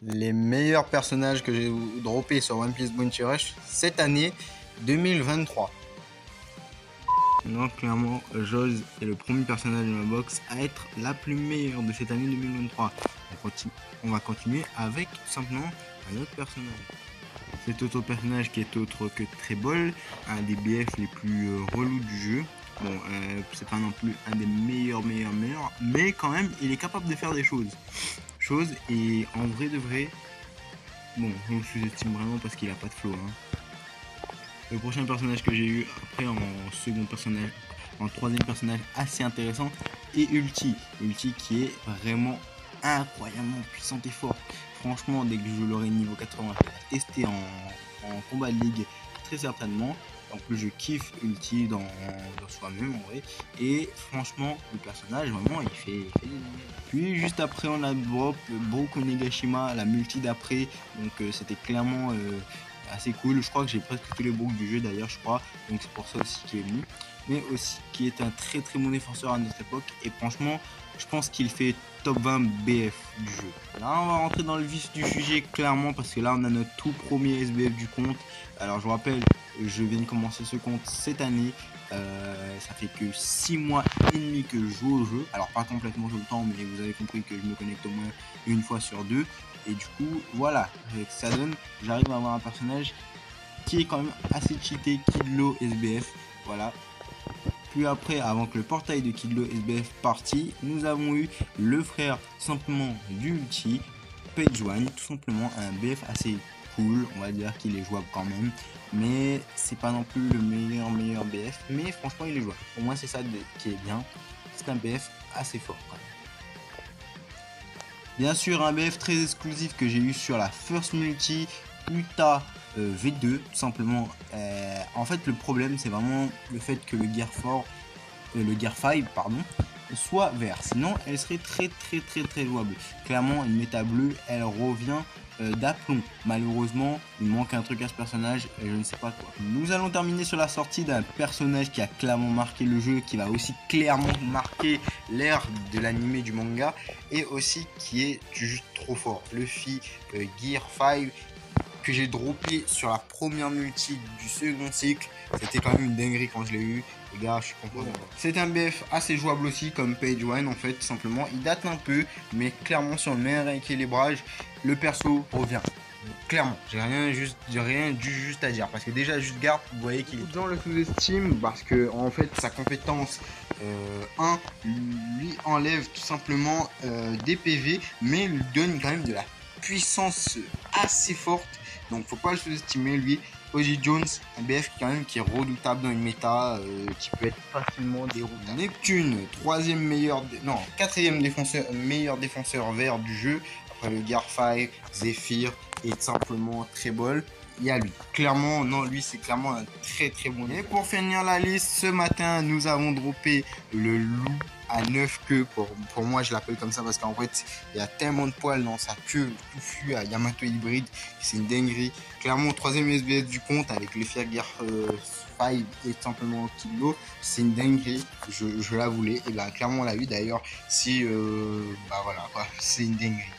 les meilleurs personnages que j'ai droppés sur One Piece Bounty Rush cette année 2023. Donc clairement, Joz est le premier personnage de ma box à être la plus meilleure de cette année 2023. On va continuer avec tout simplement un autre personnage. Cet autre personnage qui est autre que Trebol, un des BF les plus relous du jeu. Bon, c'est pas non plus un des meilleurs, mais quand même, il est capable de faire des choses. Et en vrai de vrai, bon, je le sous-estime vraiment parce qu'il a pas de flow. Le prochain personnage que j'ai eu après en second personnage, en troisième personnage assez intéressant, est Ulti. Ulti qui est vraiment incroyablement puissante et forte. Franchement, dès que je l'aurai niveau 80, je vais la tester en combat de ligue très certainement. En plus, je kiffe Ulti dans soi-même en vrai. Et franchement, le personnage, vraiment, il fait des dingueries. Puis juste après, on a drop Brook Onigashima, la multi d'après. Donc c'était clairement assez cool. Je crois que j'ai presque tous les Brook du jeu d'ailleurs, je crois. Donc c'est pour ça aussi qu'il est venu. Mais aussi qui est un très très bon défenseur à notre époque. Et franchement, je pense qu'il fait top 20 BF du jeu. Là, on va rentrer dans le vif du sujet clairement parce que là, on a notre tout premier SBF du compte. Alors, je vous rappelle, je viens de commencer ce compte cette année. Ça fait que 6 mois et demi que je joue au jeu. Alors, pas complètement tout le temps, mais vous avez compris que je me connecte au moins une fois sur deux. Et du coup, voilà, ça donne, j'arrive à avoir un personnage qui est quand même assez cheaté, Kidlo SBF. Voilà. Puis après, avant que le portail de Kidlo SBF parti, nous avons eu le frère simplement du Ulti, Page One, tout simplement un BF assez cool, on va dire qu'il est jouable quand même, mais c'est pas non plus le meilleur BF, mais franchement il est jouable. Pour moi c'est ça qui est bien, c'est un BF assez fort quand même. Bien sûr un BF très exclusif que j'ai eu sur la First Multi, Uta V2 tout simplement. En fait le problème c'est vraiment le fait que le Gear 5 pardon, soit vert, sinon elle serait très jouable. Clairement une méta bleue elle revient d'aplomb. Malheureusement il manque un truc à ce personnage et je ne sais pas quoi. Nous allons terminer sur la sortie d'un personnage qui a clairement marqué le jeu, qui va aussi clairement marquer l'ère de l'anime, du manga, et aussi qui est juste trop fort. Luffy Gear 5 que j'ai droppé sur la première multi du second cycle. C'était quand même une dinguerie quand je l'ai eu. Les gars, je suis content. C'est un BF assez jouable aussi comme Page One en fait, tout simplement. Il date un peu, mais clairement sur le meilleur équilibrage, le perso revient. Clairement, j'ai rien juste à dire parce que déjà juste garde, vous voyez qu'il est dans le sous-estime parce que en fait sa compétence 1 lui enlève tout simplement des PV, mais lui donne quand même de la puissance assez forte, donc faut pas le sous-estimer lui. Ozzy Jones, un BF qui est redoutable dans une méta, qui peut être facilement déroutable. Neptune, quatrième meilleur défenseur vert du jeu, après le Garfai, Zephyr et tout simplement Trebol. Il y a lui. Clairement, non, lui c'est clairement un très bon. Et pour finir la liste, ce matin, nous avons droppé le loup à 9 queues. Pour moi, je l'appelle comme ça parce qu'en fait, il y a tellement de poils dans sa queue touffue à Yamato hybride. C'est une dinguerie. Clairement, troisième SBS du compte avec le Gear 5 et tout simplement Kilo. C'est une dinguerie. Je la voulais. Et bah, clairement, on l'a vu d'ailleurs. Si, bah voilà, quoi. C'est une dinguerie.